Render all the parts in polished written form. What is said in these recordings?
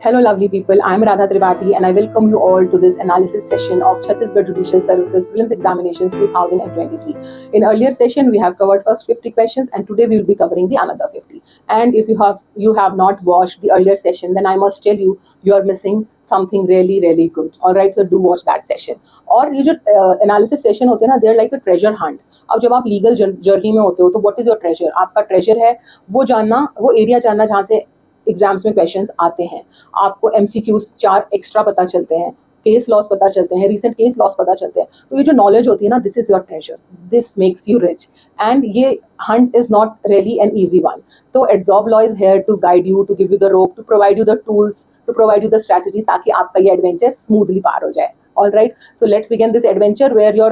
Hello, lovely people. I'm Radha Tripathi, and I welcome you all to this analysis session of Chhattisgarh Judicial Services Prelims Examinations 2023. In earlier session, we have covered first 50 questions, and today we will be covering the another 50. And if you have not watched the earlier session, then I must tell you you are missing something really good. All right, so do watch that session. और ये जो analysis session होते हैं ना, they are like a treasure hunt. अब जब आप legal journey में होते हो तो व्हाट इज योर ट्रेजर? आपका ट्रेजर है वो जानना, वो एरिया जानना जहाँ से एग्जाम्स में क्वेश्चंस आते हैं. आपको एमसीक्यूज 4 एक्स्ट्रा पता चलते हैं, केस लॉस पता चलते हैं, रिसेंट केस लॉस पता चलते हैं. तो ये जो नॉलेज होती है ना, this is your treasure, this makes you rich. And ये hunt is not really an easy one. तो Adjorb law is here to guide you, to give you the rope, to provide you the tools, to provide you the strategy, ताकि आपका ये adventure smoothly पार हो जाए. All right, so let's begin this adventure where your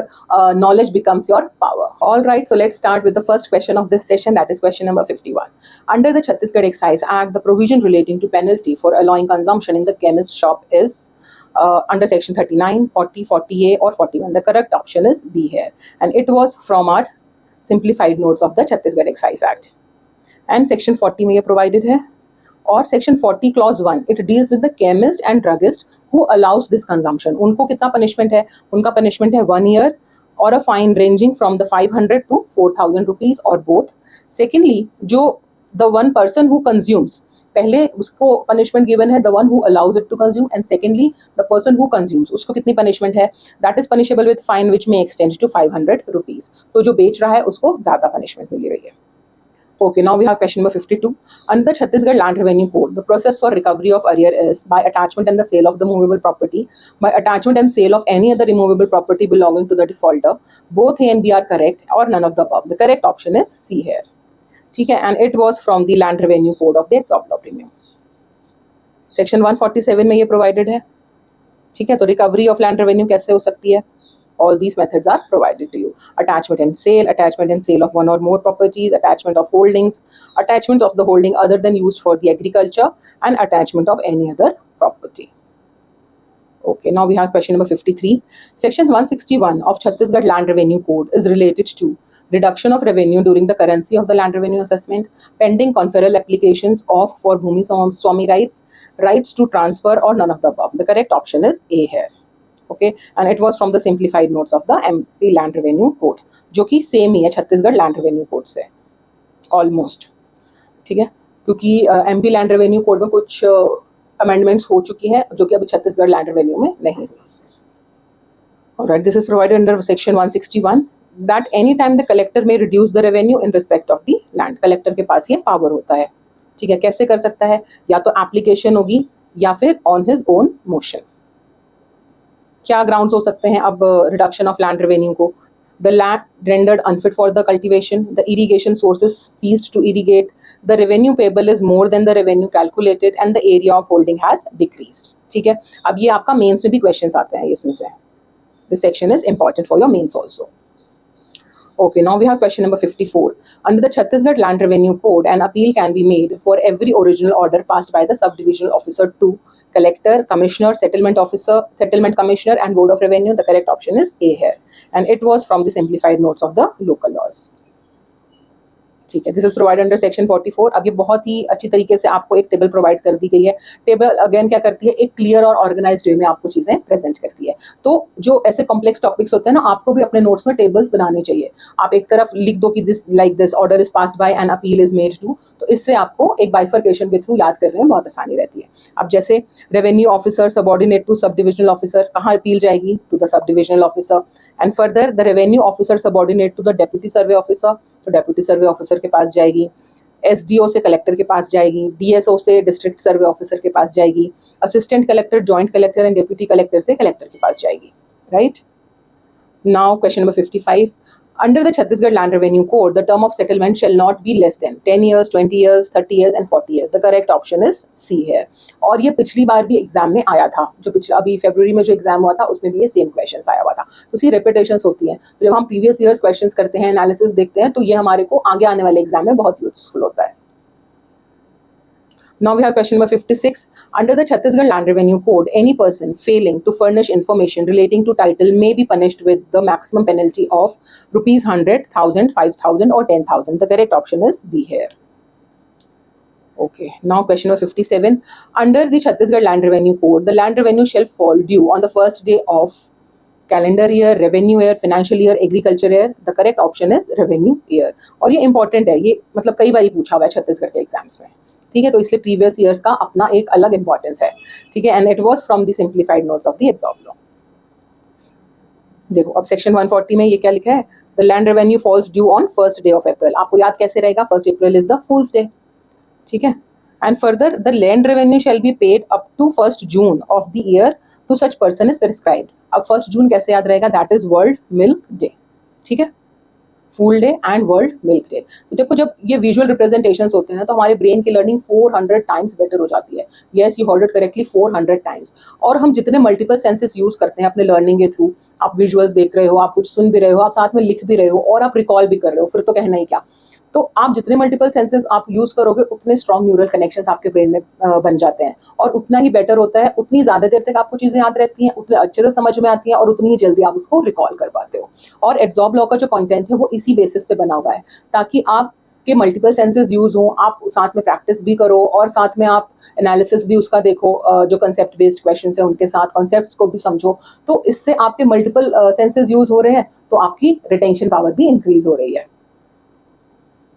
knowledge becomes your power. All right, so let's start with the first question of this session, that is question number 51. Under the Chhattisgarh Excise Act, the provision relating to penalty for allowing consumption in the chemist shop is under section 39, 40, 40A or 41. The correct option is B here, and it was from our simplified notes of the Chhattisgarh Excise Act. And section 40 में ये provided है. और section 40 clause 1 it deals with the chemist and druggist who allows this consumption. उनको कितना punishment है? उनका punishment है 1 year और a fine ranging from the 500 to 4000 rupees और बोथ. सेकेंडली, जो the one person who consumes, पहले उसको पनिशमेंट गिवन है the one who allows it to consume, and secondly the person who consumes, उसको कितनी punishment है? That is punishable with fine which may extend to 500 rupees. तो जो बेच रहा है उसको ज्यादा पनिशमेंट मिल रही है. Okay, now we have question number 52. Under Chhattisgarh Land Revenue Code, the process for recovery of arrear is by attachment and the sale of the movable property, by attachment and sale of any other immovable property belonging to the defaulter. Both A and B are correct, or none of the above. The correct option is C here. ठीक है, and it was from the Land Revenue Code of the Exorb Law Premium. Section 147 में ये provided है. ठीक है, तो recovery of land revenue कैसे हो सकती है? All these methods are provided to you. Attachment and sale of one or more properties, attachment of holdings, attachment of the holding other than used for the agriculture, and attachment of any other property. Okay, now we have question number 53. Section 161 of Chhattisgarh Land Revenue Code is related to reduction of revenue during the currency of the land revenue assessment, pending conferral applications of for Bhumi Swami rights to transfer, or none of the above. The correct option is A here. Okay, and it was from the simplified notes of the MP Land Revenue Code, जो कि same ही है Chhattisgarh land revenue code से almost. ठीक है, क्योंकि MP land revenue code में कुछ amendments हो चुकी हैं जो कि अभी छत्तीसगढ़ लैंड रेवेन्यू में नहीं हुई. Alright, this is provided under section 161 that any time the collector may reduce the revenue in respect of the land. Collector के पास ये पावर होता है. ठीक है, कैसे कर सकता है? या तो एप्लीकेशन होगी या फिर ऑन हिज ओन मोशन. क्या ग्राउंड्स हो सकते हैं अब रिडक्शन ऑफ लैंड रेवेन्यू को? The land rendered unfit for the cultivation, the irrigation sources ceased to irrigate, the revenue payable is more than the revenue calculated, and the area of holding has decreased. ठीक है, अब ये आपका mains में भी questions आते हैं इसमें से. This section is important for your mains also. Okay, now we have question number 54. Under the Chhattisgarh Land Revenue Code, an appeal can be made for every original order passed by the subdivisional officer to collector, commissioner, settlement officer, settlement commissioner, and board of revenue. The correct option is A here, and it was from the simplified notes of the local laws. ठीक है, this is provide under section 44. अब ये बहुत ही अच्छी तरीके से आपको एक टेबल प्रोवाइड कर दी गई है. टेबल अगेन क्या करती है? एक क्लियर और ऑर्गेनाइज्ड वे में आपको चीजें प्रेजेंट करती है. तो जो ऐसे कॉम्प्लेक्स टॉपिक्स होते हैं ना, आपको भी अपने नोट्स में टेबल्स बनाने चाहिए. आप एक तरफ लिख दो कि this like this order is passed by and appeal is made to, तो इससे आपको एक बाइफर्केशन के थ्रू याद करने में बहुत आसानी रहती है. अब जैसे revenue officer subordinate to sub divisional officer, कहाँ अपील जाएगी? To the sub divisional officer. And further the revenue officer subordinate to the deputy survey officer, तो डेप्यूटी सर्वे ऑफिसर के पास जाएगी. एसडीओ से कलेक्टर के पास जाएगी. डीएसओ से डिस्ट्रिक्ट सर्वे ऑफिसर के पास जाएगी. Assistant collector, joint collector and deputy collector से कलेक्टर के पास जाएगी. Right, now question number 55. Under the Chhattisgarh Land Revenue Code, the term of settlement shall not be less than 10 years, 20 years, 30 years and 40 years. The correct option is C here. और ये पिछली बार भी exam में आया था, जो पिछला अभी फरवरी में जो एग्जाम हुआ था उसमें भी ये सेम क्वेश्चंस आया हुआ था. तो सी रिपीटेशंस होती हैं. तो जब हम प्रीवियस ईयर्स क्वेश्चंस करते हैं, एनालिसिस देखते हैं, तो ये हमारे को आगे आने वाले एग्जाम में बहुत यूजफुल होता है. Now we have question number 56. Under the Chhattisgarh Land Revenue Code, any person failing to furnish information relating to title may be punished with the maximum penalty of rupees 100, 1000, 5000 or 10,000. The correct option is B here. Okay, now question number 57. Under the Chhattisgarh Land Revenue Code, the land revenue shall fall due on the first day of calendar year, revenue year, financial year, agriculture year. The correct option is revenue year. और ये important है, ये मतलब कई बार पूछा हुआ है छत्तीसगढ़ के एग्जाम्स में. ठीक है, तो इसलिए प्रीवियस ईयर्स का अपना एक अलग इंपॉर्टेंस है. ठीक है, and it was from the simplified notes of the exam law. देखो अब सेक्शन 140 में ये क्या लिखा है, the land revenue falls due on first day of April. आपको याद कैसे रहेगा, 1 April is the fools day. ठीक है, and further the land revenue shall be paid up to 1 June of the year to such person is prescribed. अब 1 June कैसे याद रहेगा, that is world milk day. ठीक है, fool day and world milk day. तो देखो जब ये विजुअल रिप्रेजेंटेशंस होते हैं तो हमारे ब्रेन की लर्निंग 400 टाइम्स बेटर हो जाती है. Yes, you heard it correctly, 400 times. और हम जितने मल्टीपल सेंसेस यूज करते हैं अपने लर्निंग के थ्रू, आप विजुअल्स देख रहे हो, आप कुछ सुन भी रहे हो, आप साथ में लिख भी रहे हो और आप रिकॉल भी कर रहे हो, फिर तो कहना ही क्या. तो आप जितने मल्टीपल सेंसेस आप यूज करोगे उतने स्ट्रॉन्ग न्यूरल कनेक्शंस आपके ब्रेन में बन जाते हैं और उतना ही बेटर होता है, उतनी ज्यादा देर तक आपको चीजें याद रहती हैं, उतने अच्छे से समझ में आती हैं और उतनी ही जल्दी आप उसको रिकॉल कर पाते हो. और एड्सॉर्ब लॉ का जो कंटेंट है वो इसी बेसिस पे बना हुआ है, ताकि आप के मल्टीपल सेंसेस यूज हों, आप साथ में प्रैक्टिस भी करो और साथ में आप एनालिसिस भी उसका देखो, जो कंसेप्ट बेस्ड क्वेश्चन है उनके साथ कॉन्सेप्ट्स को भी समझो. तो इससे आपके मल्टीपल सेंसेस यूज हो रहे हैं, तो आपकी रिटेंशन पावर भी इंक्रीज हो रही है.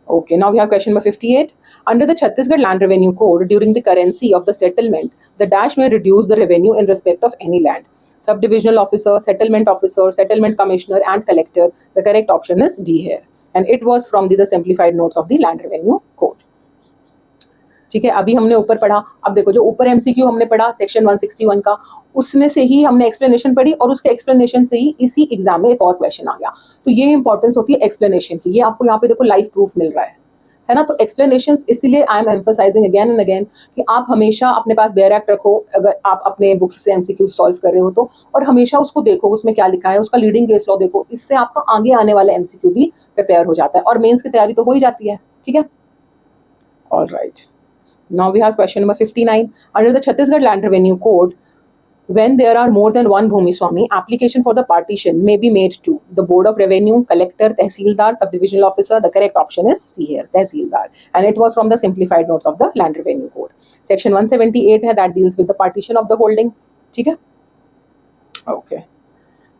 Okay, now we have question number 58. Under the Chhattisgarh Land Revenue Code, during the currency of the settlement, the dash may reduce the revenue in respect of any land. Subdivisional officer, settlement commissioner, and collector. The correct option is D here. And it was from the simplified notes of the Land Revenue Code. ठीक है, अभी हमने ऊपर पढ़ा. अब देखो जो ऊपर एमसीक्यू हमने पढ़ा सेक्शन 161 का, उसमें से ही हमने एक्सप्लेनेशन पढ़ी और उसके एक्सप्लेनेशन से ही इसी एग्जाम में एक और क्वेश्चन आ गया. तो ये इंपॉर्टेंस होती है एक्सप्लेनेशन की. ये आपको यहाँ पे देखो लाइव प्रूफ मिल रहा है ना. तो एक्सप्लेनेशंस इसीलिए I am emphasising again and again कि आप हमेशा अपने पास बेयर एक्ट रखो अगर आप अपने बुक्स से एमसीक्यू सॉल्व कर रहे हो तो, और हमेशा उसको देखो उसमें क्या लिखा है, उसका लीडिंग केस लॉ देखो. इससे आपका आगे आने वाला एमसीक्यू भी प्रिपेयर हो जाता है और मेंस की तैयारी तो हो ही जाती है. ठीक है, all right. Now we have question number 59. Under the Chhattisgarh Land Revenue Code, when there are more than one Bhumi Swami, application for the partition may be made to the Board of Revenue, Collector, Tehsildar, Subdivisional Officer. The correct option is C here, Tehsildar. And it was from the simplified notes of the Land Revenue Code. Section 178 है, that deals with the partition of the holding. ठीक है? Okay.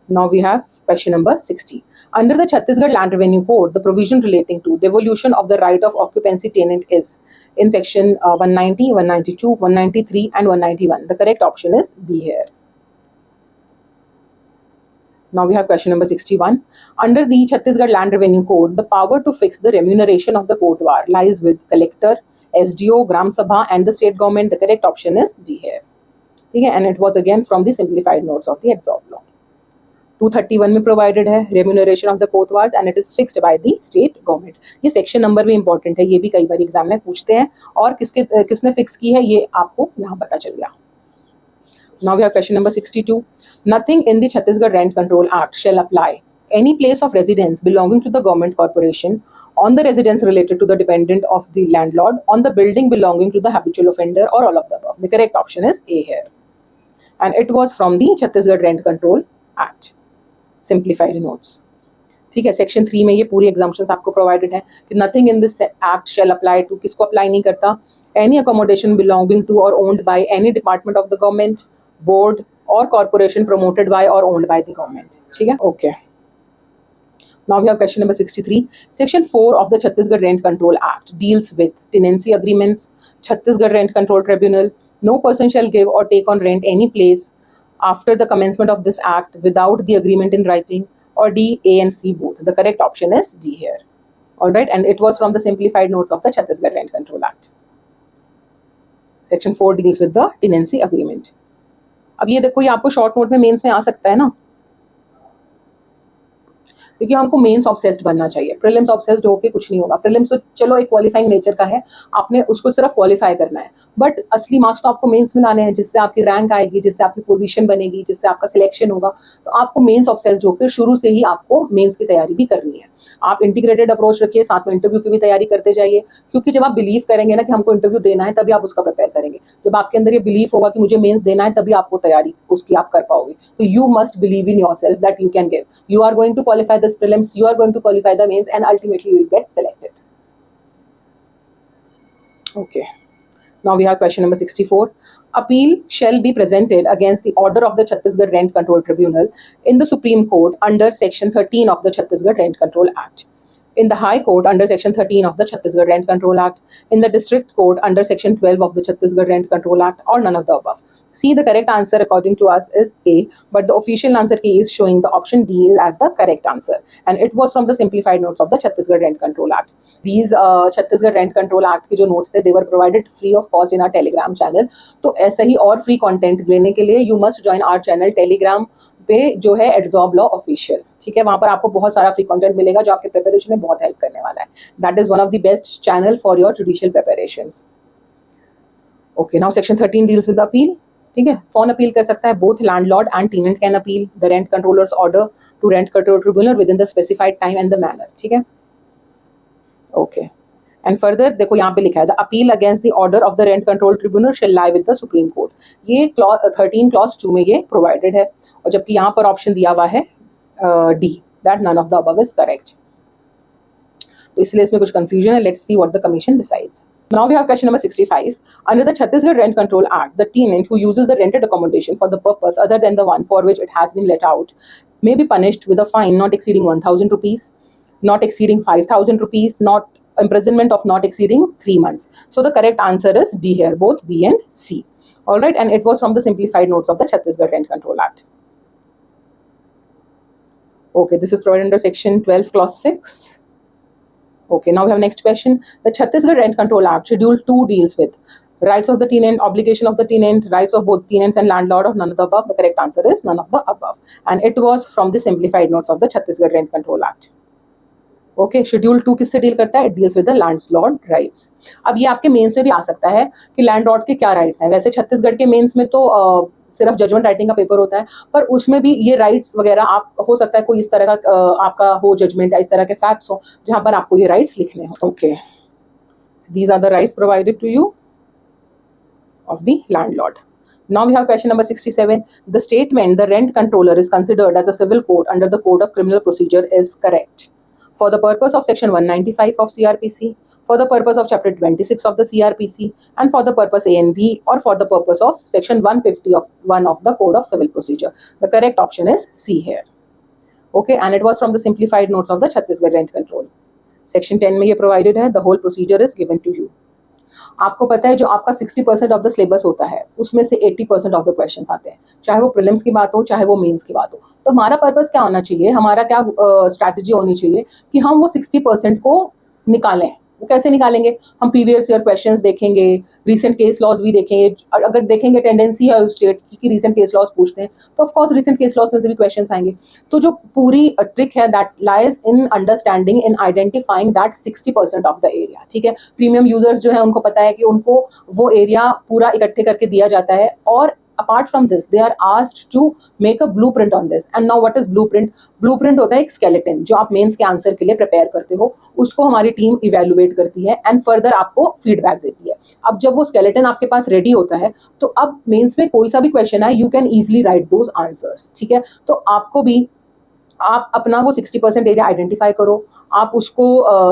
Now we have question number 60. Under the Chhattisgarh Land Revenue Code, the provision relating to devolution of the right of occupancy tenant is in section 190, 192, 193 and 191. The correct option is B here. Now we have question number 61. Under the Chhattisgarh Land Revenue Code, the power to fix the remuneration of the kotwar lies with collector, SDO, Gram Sabha and the state government. The correct option is D here. Okay, and it was again from the simplified notes of the exam law. 231 में provided है remuneration of the kotwars and it is fixed by the state government. ये section number भी important है, ये भी कई बार exam में पूछते हैं और किसने फिक्स की है ये आपको यहाँ पता चल गया. Now we have question number 62. Nothing in the Chhattisgarh Rent Control Act shall apply any place of residence belonging to the government corporation on the residence related to the dependent of the landlord, on the building belonging to the habitual offender, or all of the above. The correct option is A here. And it was from the Chhattisgarh Rent Control Act. Simplified notes. ठीक है, section 3 में ये पूरी exemptions आपको provided है कि nothing in this act shall apply to, किसको apply नहीं करता, any accommodation belonging to or owned by any department of the government, board or corporation promoted by or owned by the government. ठीक है, okay. Now we have question number 63. Section 4 of the Chhattisgarh Rent Control Act deals with tenancy agreements. Chhattisgarh Rent Control Tribunal. No person shall give or take on rent any place after the commencement of this act without the agreement in writing, or D, A and C both. The correct option is D here. All right, and it was from the simplified notes of the Chhattisgarh Rent Control Act. Section 4 deals with the tenancy agreement. अब ये देखो, ये आपको short note में mains में आ सकता है ना, क्योंकि हमको मेंस ऑब्सेस्ड बनना चाहिए. प्रीलिम्स ऑब्सेस्ड होके कुछ नहीं होगा. प्रीलिम्स तो चलो एक क्वालिफाइंग नेचर का है, आपने उसको सिर्फ क्वालिफाई करना है, बट असली मार्क्स तो आपको मेंस में लाने हैं, जिससे आपकी रैंक आएगी, जिससे आपकी पोजीशन बनेगी, जिससे आपका सिलेक्शन होगा. तो आपको मेंस ऑब्सेस्ड होकर शुरू से ही आपको मेंस की तैयारी भी करनी है. आप इंटीग्रेटेड अप्रोच रखिए, साथ में इंटरव्यू की भी तैयारी करते जाइए, क्योंकि जब आप बिलीव करेंगे ना कि हमको इंटरव्यू देना है, तभी आप उसका प्रिपेयर करेंगे. जब आपके अंदर ये बिलीव होगा कि मुझे मेंस देना है, तभी आपको तैयारी उसकी आप कर पाओगे. तो you must believe in yourself that you can give. You are going to qualify this prelims, you are going to qualify the mains and ultimately you will get selected. Okay, Now we have question number 64. Appeal shall be presented against the order of the Chhattisgarh Rent Control Tribunal in the Supreme Court under Section 13 of the Chhattisgarh Rent Control Act, in the High Court under Section 13 of the Chhattisgarh Rent Control Act, in the District Court under Section 12 of the Chhattisgarh Rent Control Act, or none of the above. See, the correct answer according to us is A, but the official answer key is showing the option D as the correct answer, and it was from the simplified notes of the Chhattisgarh Rent Control Act. These Chhattisgarh Rent Control Act के जो notes थे, they were provided free of cost in our Telegram channel. तो ऐसा ही और free content लेने के लिए you must join our channel Telegram पे जो है एडजॉब लॉ ऑफिशियल, ठीक है. वहां पर आपको बहुत सारा फ्री कंटेंट मिलेगा जो आपके प्रिपरेशन में बहुत हेल्प करने वाला है. That is one of the best channel for your judicial preparations. Okay, now section 13 deals with appeal. ठीक है, कौन अपील कर सकता है? Both landlord and tenant can appeal the rent controller's order to rent control tribunal within the specified time and the manner. ठीक है, okay. And further देखो यहाँ पे लिखा है the appeal against the order of the rent control tribunal shall lie with the supreme court. ये clause 13 clause 2 में ये प्रोवाइडेड है, और जबकि यहाँ पर ऑप्शन दिया हुआ है D, that none of the above is correct. तो इसलिए इसमें कुछ कंफ्यूजन है. Let's see what the commission decides. Now we have question number 65. Under the Chhattisgarh Rent Control Act, the tenant who uses the rented accommodation for the purpose other than the one for which it has been let out may be punished with a fine not exceeding 1,000 rupees, not exceeding 5,000 rupees, not imprisonment of not exceeding 3 months. So the correct answer is D here, both B and C. All right, and it was from the simplified notes of the Chhattisgarh Rent Control Act. Okay, this is provided under section 12 clause 6. Okay, now we have next question. The Chhattisgarh Rent Control Act Schedule 2 deals with rights of the tenant, obligation of the tenant, rights of both tenants and landlord, of none of the above. The correct answer is none of the above, and it was from the simplified notes of the Chhattisgarh Rent Control Act. Okay, schedule 2 किससे deal करता है? It deals with the landlord rights. अब ये आपके mains में भी आ सकता है कि लैंडलॉर्ड के क्या राइट्स हैं. वैसे छत्तीसगढ़ के मेंस में तो सिर्फ जजमेंट राइटिंग का पेपर होता है, पर उसमें भी ये राइट्स वगैरह आप हो सकता है कोई इस तरह का आपका हो जजमेंट या इस तरह के फैक्ट्स हो जहां पर आपको ये राइट्स लिखने हो. Okay, these are the rights provided to you of the landlord. Now we have question number 67. The statement the rent controller is considered as a civil court under the Code of Criminal Procedure is correct for the purpose of section 195 of CRPC, for the purpose of chapter 26 of the CRPC, and for the purpose A and B, or for the purpose of section 150 of 1 of the Code of Civil Procedure. The correct option is C here. Okay, and it was from the simplified notes of the Chhattisgarh Rent Control. Section 10 में ये provided है. The whole procedure is given to you. आपको पता है जो आपका 60% of the syllabus होता है उसमें से 80% ऑफ द क्वेश्चंस आते हैं, चाहे वो प्रीलिम्स की बात हो चाहे वो मेंस की बात हो. तो हमारा पर्पस क्या होना चाहिए, हमारा क्या स्ट्रैटेजी होनी चाहिए कि हम वो 60% को निकालें. वो कैसे निकालेंगे? हम प्रीवियस ईयर क्वेश्चंस देखेंगे, रीसेंट केस लॉज भी देखेंगे. और अगर देखेंगे टेंडेंसी है स्टेट की कि रीसेंट केस लॉज पूछते हैं तो of course recent case laws में से भी क्वेश्चंस आएंगे. तो जो पूरी ट्रिक है that lies in understanding in identifying that 60% of the area. ठीक है, प्रीमियम यूजर्स जो है उनको पता है कि उनको वो एरिया पूरा इकट्ठे करके दिया जाता है, और apart from this they are asked to make a blueprint on this. And now what is blueprint? Blueprint होता है एक skeleton जो आप मेंस के आंसर के लिए प्रिपेयर करते हो, उसको हमारी टीम इवेल्युएट करती है एंड फर्दर आपको फीडबैक देती है. अब जब वो skeleton आपके पास रेडी होता है तो अब मेंस में कोई सा भी क्वेश्चन है you can easily right those answers. ठीक है, तो आपको भी आप अपना वो 60% एरिया आइडेंटिफाई करो, आप उसको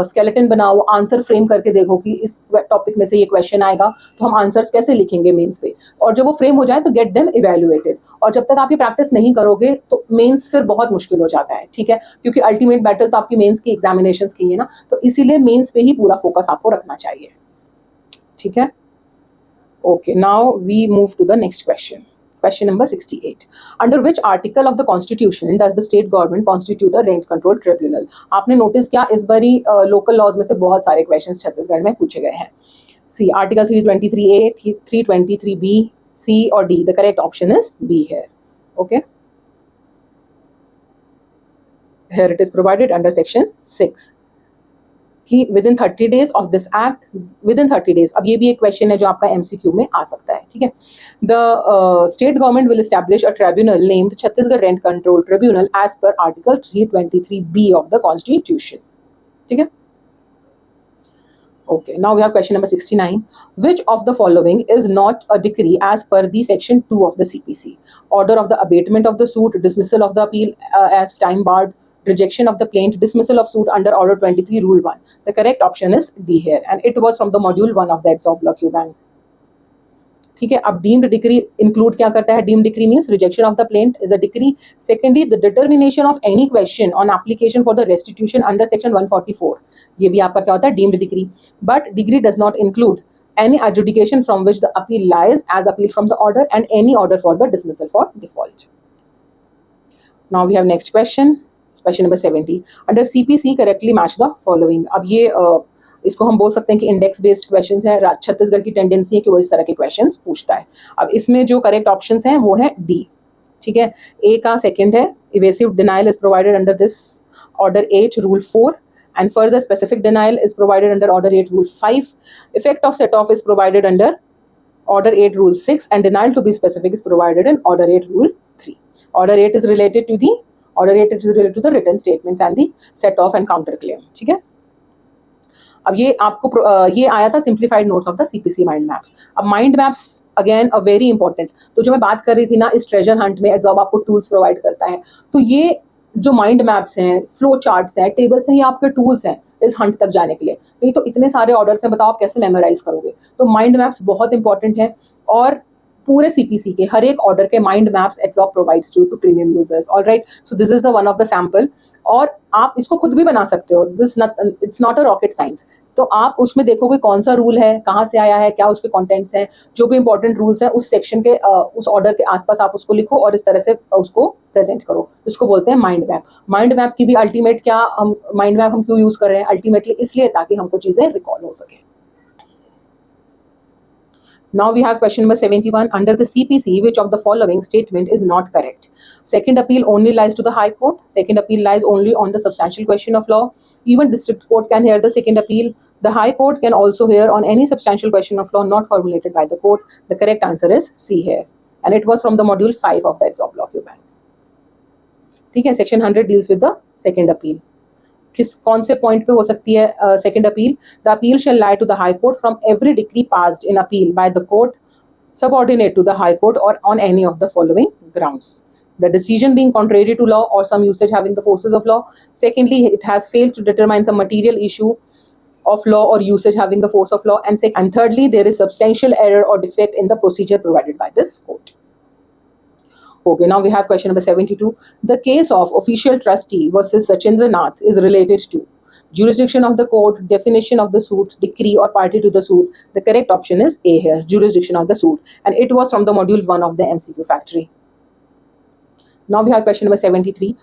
स्केलेटन बनाओ, आंसर फ्रेम करके देखो कि इस टॉपिक में से ये क्वेश्चन आएगा तो हम आंसर्स कैसे लिखेंगे मेंस पे, और जब वो फ्रेम हो जाए तो गेट देम इवेल्युएटेड. और जब तक आप ये प्रैक्टिस नहीं करोगे तो मेंस फिर बहुत मुश्किल हो जाता है. ठीक है, क्योंकि अल्टीमेट बैटल तो आपकी मेंस की एग्जामिनेशंस की है ना, तो इसीलिए मेंस पे ही पूरा फोकस आपको रखना चाहिए. ठीक है, okay, now we move to the next question. Question number 68. Under which article of the Constitution does the state government constitute a rent control tribunal? आपने नोटिस किया इस बारी लोकल लॉज में से बहुत सारे क्वेश्चंस छत्तीसगढ़ में पूछे गए हैं. See article 323A, 323B, C और D. The correct option is B here. Okay. Here it is provided under section 6. कि with in 30 days of this act, with in 30 days. अब ये भी एक क्वेश्चन है जो आपका MCQ में आ सकता है. ठीक है, the state government will establish a tribunal named Chhattisgarh rent control tribunal as per article 323B of the constitution. ठीक है, okay, now we have question number 69. Which of the following is not a decree as per the section 2 of the CPC? Order of the abatement of the suit, dismissal of the appeal as time barred, rejection of the plaint, dismissal of suit under order 23 rule 1. The correct option is D here, and it was from the module 1 of the Exob Law Q Bank. ठीक है, अब deemed decree include क्या करता है? Deemed decree means rejection of the plaint is a decree. Secondly, the determination of any question on application for the restitution under section 144, ये भी आपका क्या होता है? Deemed decree. But decree does not include any adjudication from which the appeal lies as appeal from the order and any order for the dismissal for default. Now we have next question number 70. Under CPC correctly match the following. अब ये इसको हम बोल सकते हैं कि index based questions है. छत्तीसगढ़ की टेंडेंसी है कि वो इस तरह के क्वेश्चंस पूछता है. अब इसमें जो करेक्ट ऑप्शंस हैं वो है डी. ठीक है, ए का सेकंड है, evasive denial is provided under this order 8 rule 4 and further specific denial is provided under order 8 rule 5. Effect of set off is provided under order 8 rule 6 and denial to be specific is provided in order 8 rule 3. Order 8 is related to the written statements and the set off and counter claim. ठीक है, अब ये आपको ये आया था simplified notes of the CPC mind maps. अब mind maps again a very important. तो जो मैं बात कर रही थी ना, इस ट्रेजर हंट में एडवर्ब आपको टूल्स प्रोवाइड करता है. तो ये जो माइंड मैप्स हैं, फ्लो चार्ट्स हैं, टेबल्स हैं, ये आपके टूल्स हैं इस हंट तक जाने के लिए. नहीं तो इतने सारे ऑर्डर्स हैं, बताओ आप कैसे मेमोराइज करोगे? तो माइंड मैप्स बहुत इंपॉर्टेंट है. और पूरे सीपीसी के हर एक ऑर्डर के mind maps adverb provides to premium users. Alright, so this is the one of the sample. और आप इसको खुद भी बना सकते हो. It's not a rocket science. तो आप उसमें देखोगे कौन सा रूल है, कहाँ से आया है, क्या उसके कंटेंट्स हैं, जो भी इंपॉर्टेंट रूल्स हैं उस सेक्शन के उस ऑर्डर के आसपास आप उसको लिखो और इस तरह से उसको प्रेजेंट करो. इसको बोलते हैं माइंड मैप. माइंड मैप की भी अल्टीमेट क्या, हम माइंड मैप हम क्यों यूज कर रहे हैं? अल्टीमेटली इसलिए ताकि हमको चीजें रिकॉल हो सके. Now we have question number 71. Under the CPC, which of the following statement is not correct? Second appeal only lies to the High Court. Second appeal lies only on the substantial question of law. Even district court can hear the second appeal. The High Court can also hear on any substantial question of law not formulated by the court. The correct answer is C here. And it was from the module 5 of the Exam Block Bank. ठीक है, section 100 deals with the second appeal. कौन से point पे हो सकती है second appeal? The appeal shall lie to the high court from every decree passed in appeal by the court subordinate to the high court और on any of the following grounds. The decision being contrary to law or some usage having the forces of law. Secondly, it has failed to determine some material issue of law or usage having the force of law. And thirdly, there is substantial error or defect in the procedure provided by this court. Okay, now we have question number 72. The case of official trustee versus Sachindra Nath is related to jurisdiction of the court, definition of the suit, decree or party to the suit. The correct option is A here, jurisdiction of the suit. And it was from the module 1 of the MCQ factory. Now we have question number 73.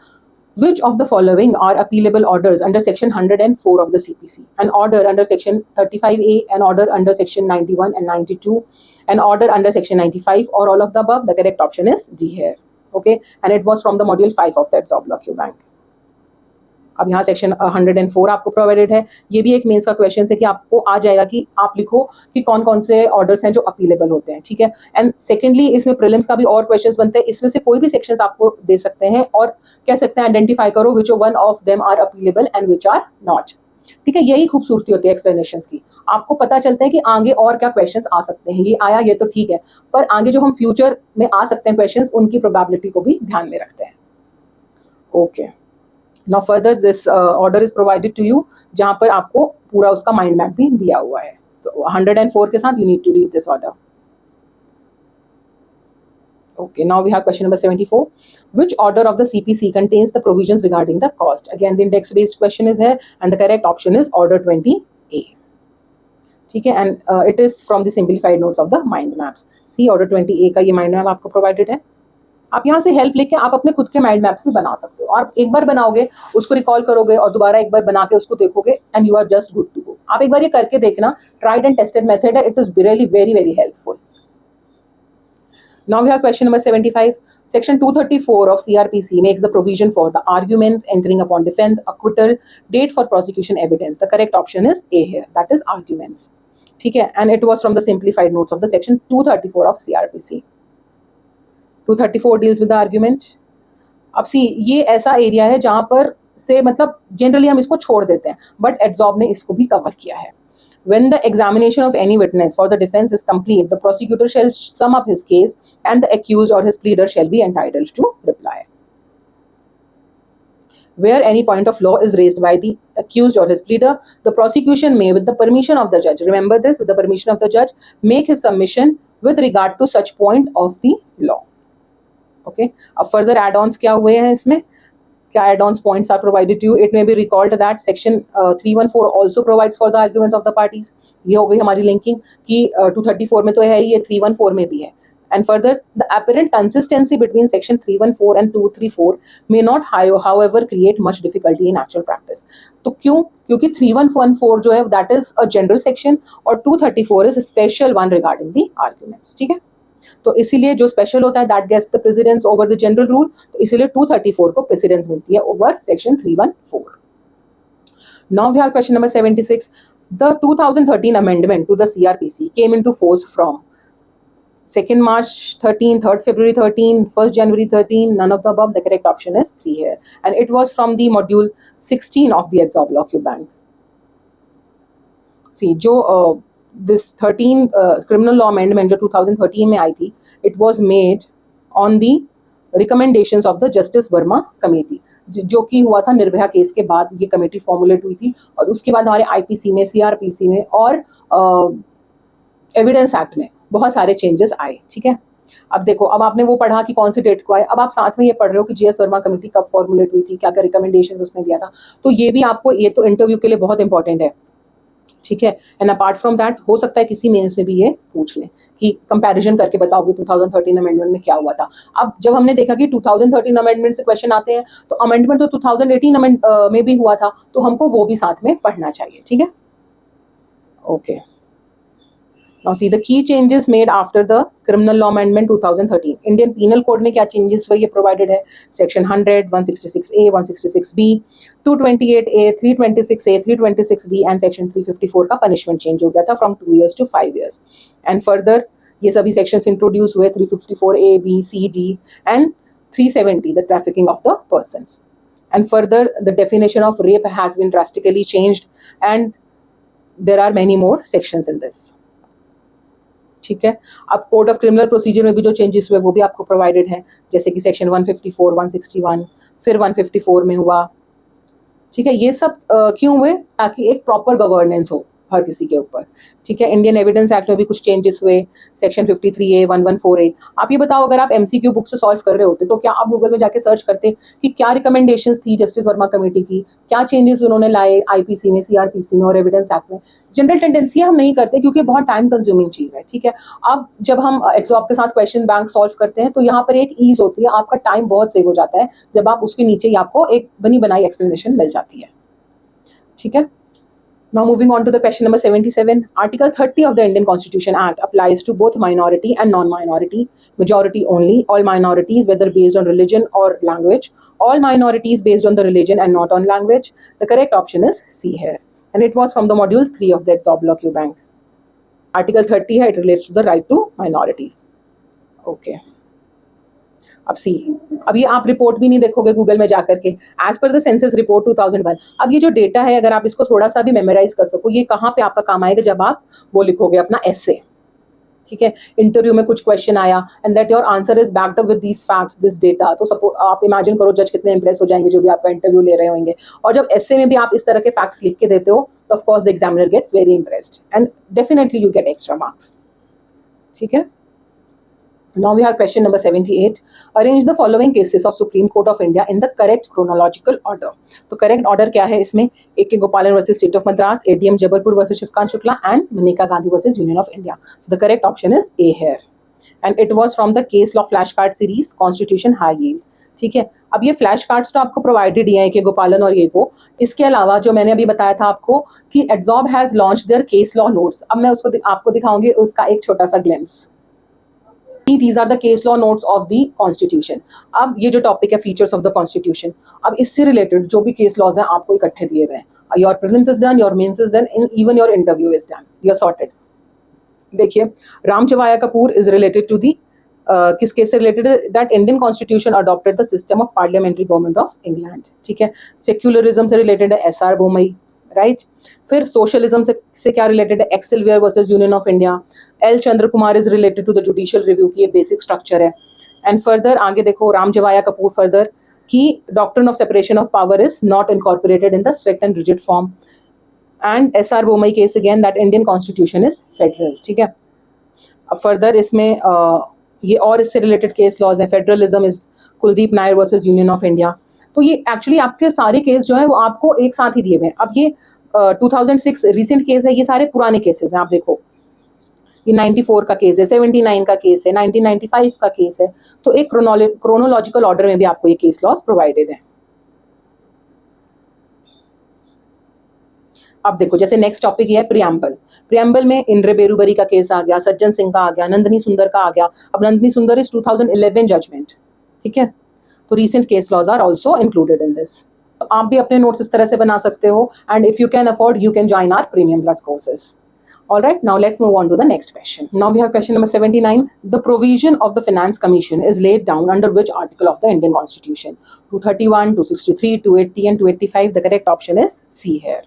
Which of the following are appealable orders under section 104 of the CPC? An order under section 35A, an order under section 91 and 92, an order under section 95, or all of the above? The correct option is D here. Okay, and it was from the module 5 of that Job Block Bank. अब यहाँ section 104 आपको provided है. ये भी एक mains का question है कि आपको आ जाएगा कि आप लिखो कि कौन कौन से ऑर्डर्स हैं जो अपीलेबल होते हैं. ठीक है, एंड सेकेंडली इसमें प्रीलिम्स का भी और क्वेश्चंस बनते हैं. इसमें से कोई भी सेक्शंस आपको दे सकते हैं और कह सकते हैं आइडेंटिफाई करो which one of them are appealable and which are not. ठीक है, यही खूबसूरती होती है एक्सप्लेनेशंस की. आपको पता चलता है कि आगे और क्या क्वेश्चंस आ सकते हैं. ये आया ये तो ठीक है, पर आगे जो हम फ्यूचर में आ सकते हैं क्वेश्चंस, उनकी प्रोबेबिलिटी को भी ध्यान में रखते हैं. Okay, now further this order is provided to you, जहां पर आपको पूरा उसका माइंड मैप भी दिया हुआ है. तो 104 के साथ you need to read this order. Okay, now we have question number 74. Which order of the CPC contains the provisions regarding the cost? Again, the index-based question is here, and the correct option is order 20A. ठीक है, and it is from the simplified notes of the mind maps. See, order 20A का ये mind map आपको provided है. आप यहाँ से help लेके आप अपने खुद के माइंड मैप्स भी बना सकते हो. और एक बार बनाओगे, उसको रिकॉल करोगे और दोबारा एक बार बना के उसको देखोगे, and you are just good to go. आप एक बार ये करके देखना. ट्राइड एंड टेस्टेड मेथड है. It is really very very helpful. Now we have question number 75. Section 234 of CRPC makes the provision for the arguments, entering upon defense, acquittal, date for prosecution evidence. The correct option is A here, that is arguments. ठीक है, and it was from the simplified notes of the section 234 of CRPC. 234 deals with the argument. अब सी ये ऐसा area है जहाँ पर से मतलब जनरली हम इसको छोड़ देते हैं, बट एडजॉब ने इसको भी कवर किया है. When the examination of any witness for the defense is complete, the prosecutor shall sum up his case and the accused or his pleader shall be entitled to reply. Where any point of law is raised by the accused or his pleader, the prosecution may, with the permission of the judge, remember this, with the permission of the judge, make his submission with regard to such point of the law. Okay, अब further add-ons क्या हुए हैं इसमें, क्या add-ons points are provided to you. It may be recalled that section 314 also provides for the arguments of the parties. ये हो गई हमारी linking कि 234 में तो है ही, ये 314 में भी है. And further, the apparent consistency between section 314 and 234 may not however create much difficulty in actual practice. तो क्यों? क्योंकि 3114 जो है that is a general section और 234 is a special one regarding the arguments. ठीक है, तो इसीलिए जो स्पेशल होता है that gets the precedence over the general rule, तो इसीलिए 234 को प्रेसिडेंस मिलती है over section 314. Now we have question number 76. The 2013 amendment to the CRPC came into force from 2nd March 13, 3rd February 13, 1st January 13, none of the above. The correct option is 3 here, and it was from the module 16 of the Exorb Law Q Bank. See, जो this 13 criminal law amendment जो 2013 में आई थी, it was made on the recommendations of the Justice Verma Committee, जो कि हुआ था Nirbhaya case के बाद. ये कमेटी फॉर्मुलेट हुई थी और उसके बाद हमारे IPC में, CRPC में और एविडेंस एक्ट में बहुत सारे चेंजेस आए. ठीक है, अब देखो, अब आपने वो पढ़ा कि कौन सी डेट को आए, अब आप साथ में ये पढ़ रहे हो कि GS वर्मा कमेटी कब फॉर्मुलेट हुई थी, क्या क्या रिकमेंडेशंस उसने दिया था. तो ये भी आपको, ये तो इंटरव्यू के लिए बहुत इंपॉर्टेंट है. ठीक है, एंड अपार्ट फ्रॉम दैट हो सकता है किसी मेंस में भी ये पूछ लें कि कंपैरिजन करके बताओगे 2013 अमेंडमेंट में क्या हुआ था. अब जब हमने देखा कि 2013 अमेंडमेंट से क्वेश्चन आते हैं, तो अमेंडमेंट तो 2018 में भी हुआ था, तो हमको वो भी साथ में पढ़ना चाहिए. ठीक है, okay. Now see the key changes made after the criminal law amendment 2013. Indian Penal Code में क्या changes हुए ये provided है. Section 100, 166A, 166B, 228A, 326A, 326B and Section 354 का punishment change हो गया था from 2 years to 5 years. And further ये सभी sections introduce हुए 354A, B, C, D and 370 the trafficking of the persons. And further the definition of rape has been drastically changed and there are many more sections in this. ठीक है, अब code of criminal procedure में भी जो changes हुए वो भी आपको प्रोवाइडेड है, जैसे कि सेक्शन 154, 161, फिर 154 में हुआ. ठीक है, ये सब क्यों हुए? ताकि एक प्रॉपर गवर्नेंस हो हर किसी के ऊपर. ठीक है, इंडियन एविडेंस एक्ट में भी कुछ चेंजेस हुए, सेक्शन 53A, 1148. आप ये बताओ, अगर आप MCQ बुक से सॉल्व कर रहे होते तो क्या आप गूगल में जाके सर्च करते कि क्या रिकमेंडेशंस थी जस्टिस वर्मा कमेटी की, क्या चेंजेस उन्होंने लाए IPC में, CRPC में और एविडेंस एक्ट में? जनरल टेंडेंसी हम नहीं करते क्योंकि बहुत टाइम कंज्यूमिंग चीज़ है. ठीक है, अब जब हम एग्जॉब के साथ क्वेश्चन बैंक सॉल्व करते हैं तो यहाँ पर एक ईज होती है, आपका टाइम बहुत सेव हो जाता है जब आप उसके नीचे ही आपको एक बनी बनाई एक्सप्लेनेशन मिल जाती है. ठीक है, now moving on to the question number 77. Article 30 of the Indian Constitution Act applies to both minority and non-minority, majority only, all minorities whether based on religion or language, all minorities based on the religion and not on language. The correct option is C here, and it was from the module 3 of the Exorb Law Q Bank. Article 30 है, it relates to the right to minorities. Okay. अब सी, अब ये आप report भी नहीं देखोगे Google में जाकर के, as per the census report 2001. अब ये जो डेटा है, अगर आप इसको थोड़ा सा भी मेमोराइज कर सको, ये कहाँ पे आपका काम आएगा? जब आप वो लिखोगे अपना एसे. ठीक है, इंटरव्यू में कुछ क्वेश्चन आया and that your answer is backed up with these facts, this data, तो सपोज आप इमेजिन करो जज कितने इंप्रेस हो जाएंगे जो भी आपका इंटरव्यू ले रहे होंगे. और जब एसे में भी आप इस तरह के फैक्ट्स लिख के देते हो तो of course the examiner gets very impressed and definitely you get extra marks. ठीक है, now we have question number 78. Arrange the following cases of Supreme Court of India in the correct chronological order. तो correct order क्या है इसमें? A.K. Gopalan versus State of Madras, ADM Jabalpur versus Shivkant Shukla and Maneka Gandhi versus Union of India. So the correct option is A here, and it was from the case law flashcard series Constitution High Yield. ठीक है, अब ये flash cards तो आपको provided ही है कि गोपालन और ये वो. इसके अलावा जो मैंने अभी बताया था आपको कि Egzob has launched their case law notes, अब मैं उसको आपको दिखाऊंगी उसका एक छोटा सा glimpse. These are the case law notes of the Constitution. अब ये जो टॉपिक है फीचर्स ऑफ द कॉन्स्टिट्यूशन, अब इससे रिलेटेड जो भी केस लॉज हैं आपको इकट्ठे दिए हुए हैं. Your prelims is done, your mains is done, even your interview is done, you are sorted. देखिए, Ram Jawaya Kapur is related to the किस केस से रिलेटेड है? That Indian constitution adopted the system of parliamentary government of England. ठीक है, secularism से related है SR Bommai, right. फिर socialism से क्या रिलेटेड है? Excel Wear versus Union of India. L Chandra Kumar is related to the judicial review की ये बेसिक स्ट्रक्चर है. एंड फर्दर आगे देखो, राम जवाया कपूर फर्दर की doctrine of separation of power is not incorporated in the strict and rigid form. And SR Bommai case again that Indian constitution is federal. ठीक है, अब further इसमें ये और इससे रिलेटेड केस लॉज है। Federalism is Kuldeep Nair versus Union of India. तो ये एक्चुअली आपके सारे केस जो है वो आपको एक साथ ही दिए हुए हैं। अब ये 2006 रिसेंट केस है, ये सारे पुराने केसेस हैं। आप देखो ये 94 का केस है, 79 का केस है, 1995 का केस है। तो एक क्रोनोलॉजिकल ऑर्डर में भी आपको ये केस लॉज प्रोवाइडेड है। अब देखो जैसे नेक्स्ट टॉपिक ये है प्रियम्बल। प्रियम्बल में इंद्र बेरूबरी का केस आ गया, सज्जन सिंह का आ गया, नंदिनी सुंदर का आ गया। अब नंदिनी सुंदर इज 2011 जजमेंट, ठीक है। तो recent case laws are also included in this. तो आप भी अपने नोट्स इस तरह से बना सकते हो, and if you can afford you can join our premium plus courses. All right, now let's move on to the next question. Now we have question number 79. The provision of the Finance Commission is laid down under which article of the Indian Constitution? 231, 263, 280 and 285. The correct option is C here.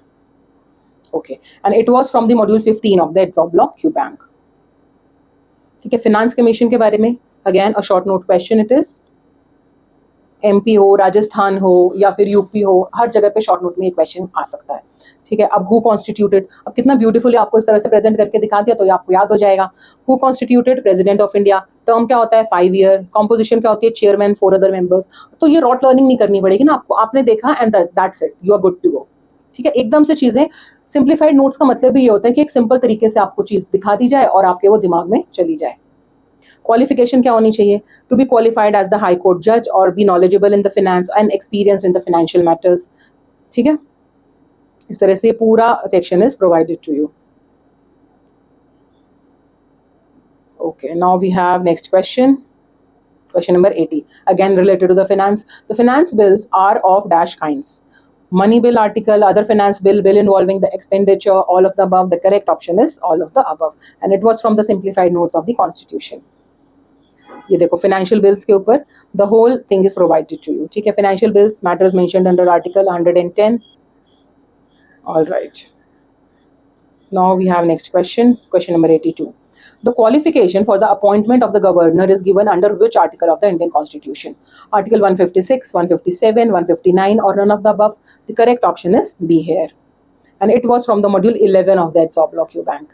Okay, and it was from the module 15 of the Exam Block Q Bank. ठीक है, finance commission के बारे में again a short note question it is. MP हो, राजस्थान हो या फिर UP हो, हर जगह पे शॉर्ट नोट में ये क्वेश्चन आ सकता है, ठीक है। अब हु कॉन्स्टिट्यूटेड, अब कितना ब्यूटीफुली आपको इस तरह से प्रेजेंट करके दिखा दिया तो ये आपको याद हो जाएगा। Who constituted president of India. Term क्या होता है 5 ईयर। कॉम्पोजिशन क्या होती है चेयरमैन 4 अदर मेंबर्स। तो ये रॉट लर्निंग नहीं करनी पड़ेगी ना आपको, आपने देखा and that's it, you are good to go, ठीक है। एकदम से चीजें सिंप्लीफाइड नोट्स का मतलब भी ये होता है कि एक सिंपल तरीके से आपको चीज दिखा दी जाए और आपके वो दिमाग में चली जाए। क्वालिफिकेशन क्या होनी चाहिए? To be qualified as the high court जज or be knowledgeable in the finance and experience in the financial matters, ठीक है। इस तरह से पूरा section is provided to you. Okay, now we have next question. Question number 80. Again related to the finance. The finance bills are of dash kinds. Money bill article, other finance bill, bill involving the expenditure, all of the above. The correct option is all of the above. And it was from the simplified notes of the constitution. ये देखो financial bills के ऊपर the whole thing is provided to you, ठीक है। Financial bills matters mentioned under article 110. All right. Now we have next question. Question number 82. The qualification for the appointment of the governor is given under which article of the Indian Constitution? Article 156, 157, 159 or none of the above? The correct option is B here. And it was from the module 11 of the Exam Block Q Bank.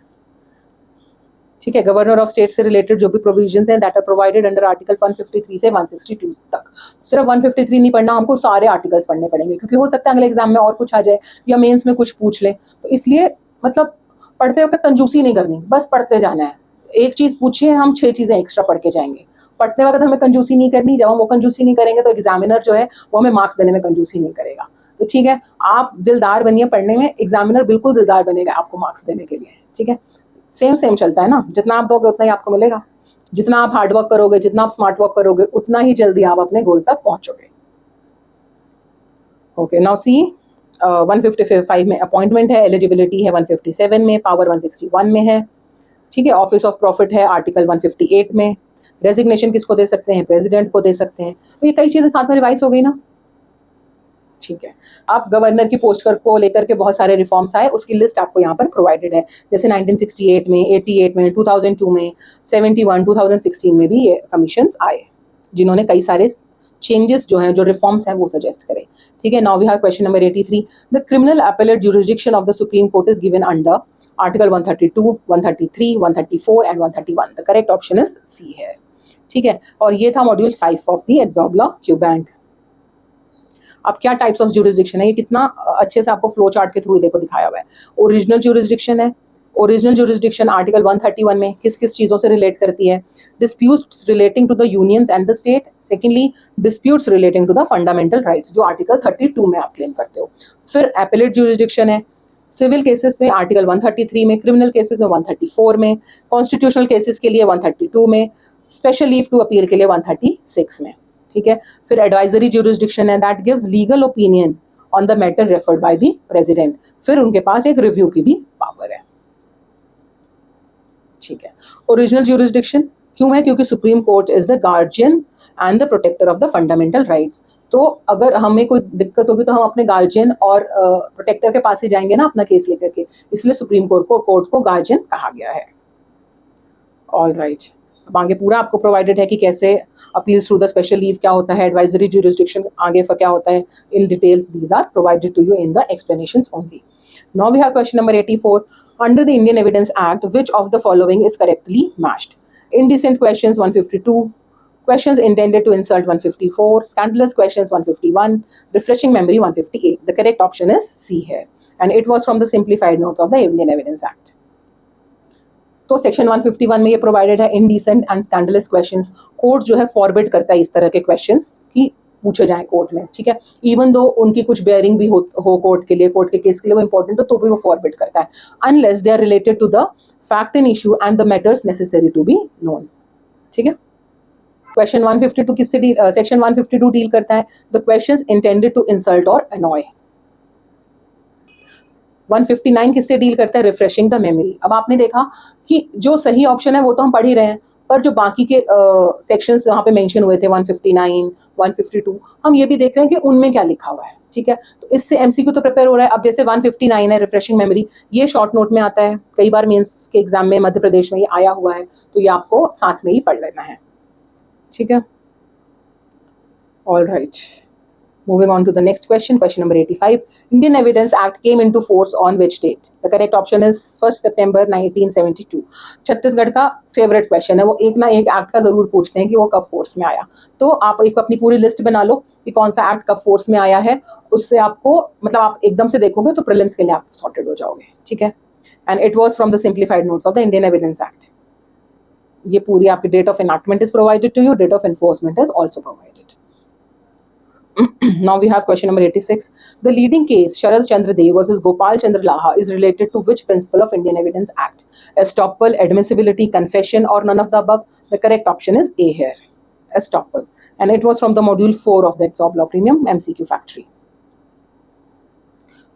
ठीक है, governor of state से related जो भी provisions हैं that are provided under article 153 से 162 तक। सिर्फ 153 नहीं पढ़ना, हमको सारे आर्टिकल्स पढ़ने पड़ेंगे क्योंकि हो सकता है अगले एग्जाम में और कुछ आ जाए या मेंस में कुछ पूछ ले। तो इसलिए मतलब पढ़ते वक्त कंजूसी नहीं करनी, बस पढ़ते जाना है। एक चीज पूछिए, हम 6 चीजें एक्स्ट्रा पढ़ के जाएंगे। पढ़ते वक्त हमें कंजूसी नहीं करनी। जब हम वो कंजूसी नहीं करेंगे तो एग्जामिनर जो है वो हमें मार्क्स देने में कंजूसी नहीं करेगा। तो ठीक है, आप दिलदार बनिए पढ़ने में, एग्जामिनर बिल्कुल दिलदार बनेगा आपको मार्क्स देने के लिए, ठीक है। सेम चलता है ना, जितना आप दोगे उतना ही आपको मिलेगा। जितना आप हार्ड वर्क करोगे, जितना आप स्मार्ट वर्क करोगे, उतना ही जल्दी आप अपने गोल तक पहुंचोगे। ओके, नाउ सी 155 में अपॉइंटमेंट है, एलिजिबिलिटी है 157 में, पावर 161 में है, ठीक है। ऑफिस ऑफ प्रॉफिट है आर्टिकल 158 में। रेजिग्नेशन किसको दे सकते हैं? प्रेसिडेंट को दे सकते हैं। तो ये कई चीजें साथ में रिवाइज हो गई ना, ठीक है। अब गवर्नर की पोस्ट को लेकर के बहुत सारे रिफॉर्म्स आए, उसकी लिस्ट आपको यहाँ पर प्रोवाइडेड है। जैसे 1968 में, 88 में, 2002 में, 71, 2016 में भी ये कमीशंस आए जिन्होंने कई सारे चेंजेस जो हैं, जो रिफॉर्म्स हैं वो सजेस्ट करें, ठीक है। Now we have question number 83। The criminal appellate jurisdiction of the supreme court is given under article 132, 133, 134 and 131। The correct option is C है, ठीक है। और ये था module 5 of the exam block Q bank. अब क्या टाइप्स ऑफ ज्यूरिसडिक्शन है, ये कितना अच्छे से आपको फ्लो चार्ट के थ्रू देखो दिखाया हुआ है। ओरिजिनल ज्यूरिसडिक्शन है। ओरिजिनल ज्यूरिसडिक्शन आर्टिकल 131 में किस किस चीज़ों से रिलेट करती है? Disputes relating to the unions and the state. Secondly, disputes relating to the fundamental rights, जो आर्टिकल 32 में आप क्लेम करते हो। फिर एपेलेट ज्यूरिसडिक्शन है। सिविल केसेस में आर्टिकल 133 में, क्रिमिनल केसेस में 134 में, कॉन्स्टिट्यूशनल केसेस के लिए 132 में, स्पेशल लीव टू अपील के लिए 136 में, ठीक है। फिर एडवाइजरी ज्यूरिसडिक्शन है, that gives legal opinion on the matter referred by the president. फिर उनके पास एक रिव्यू की भी पावर है, ठीक है। ओरिजिनल ज्यूरिसडिक्शन क्यों है? क्योंकि supreme court is the guardian and the protector of the fundamental rights. तो अगर हमें कोई दिक्कत होगी तो हम अपने गार्जियन और प्रोटेक्टर के पास ही जाएंगे ना अपना केस लेकर के, इसलिए सुप्रीम कोर्ट को गार्जियन कहा गया है। ऑल राइट, अब आगे पूरा आपको प्रोवाइडेड है कि कैसे appeals through the special leave क्या होता है, एडवाइजरी ज्यूरिसडिक्शन आगे क्या होता है, in details these are provided to you in the explanations only. Now we have question number 84। Under the Indian Evidence Act, which of the following is correctly matched? Indecent questions 152, questions intended to insult 154, scandalous questions 151, refreshing memory 158. The correct option is C here, and it was from the simplified notes of the Indian Evidence Act. तो section 151 में ये provided है indecent and scandalous questions. Court जो है forbid करता है इस तरह के क्वेश्चंस कि पूछे जाएं कोर्ट में, ठीक है. इवन दो उनकी कुछ बेयरिंग भी हो कोर्ट के लिए, कोर्ट के केस के लिए वो इंपॉर्टेंट हो, तो भी वो फॉरबिड करता है, unless they are related to the fact in issue and the matters necessary to be known. ठीक है. क्वेश्चन 152 किससे सेक्शन 152 डील करता है? The questions intended to insult or annoy. 159 किससे डील करता है? Refreshing the memory. अब आपने देखा कि जो सही ऑप्शन है वो तो हम पढ़ ही रहे हैं, पर जो बाकी के सेक्शंस यहाँ पे मेंशन हुए थे 159, 152, हम ये भी देख रहे हैं कि उनमें क्या लिखा हुआ है. ठीक है. तो इससे एमसीक्यू तो प्रिपेयर हो रहा है. अब जैसे 159 है रिफ्रेशिंग मेमोरी, ये शॉर्ट नोट में आता है, कई बार मेंस के एग्जाम में मध्य प्रदेश में ये आया हुआ है, तो ये आपको साथ में ही पढ़ लेना है. ठीक है. All right. Moving on to the next question, question number 85. Indian Evidence Act came into force on which date? The correct option is 1st September 1972. Chhattisgarh का फेवरेट क्वेश्चन है, वो एक ना एक एक्ट का जरूर पूछते हैं कि वो कब फोर्स में आया. तो आप एक अपनी पूरी लिस्ट बना लो कि कौन सा एक्ट कब फोर्स में आया है, उससे आपको मतलब आप एकदम से देखोगे तो प्रीलिम्स के लिए आप सॉर्टेड हो जाओगे. ठीक है. And it was from the simplified notes of the Indian evidence act. ये पूरी आपकी date of enactment is provided to you, date of enforcement is also provided. Now we have question number 86. The leading case, Sharad Chandra Dey versus Gopal Chandra Laha, is related to which principle of Indian Evidence Act? Estoppel, admissibility, confession, or none of the above? The correct option is A here, estoppel. And it was from the module 4 of that Job Law Premium MCQ Factory.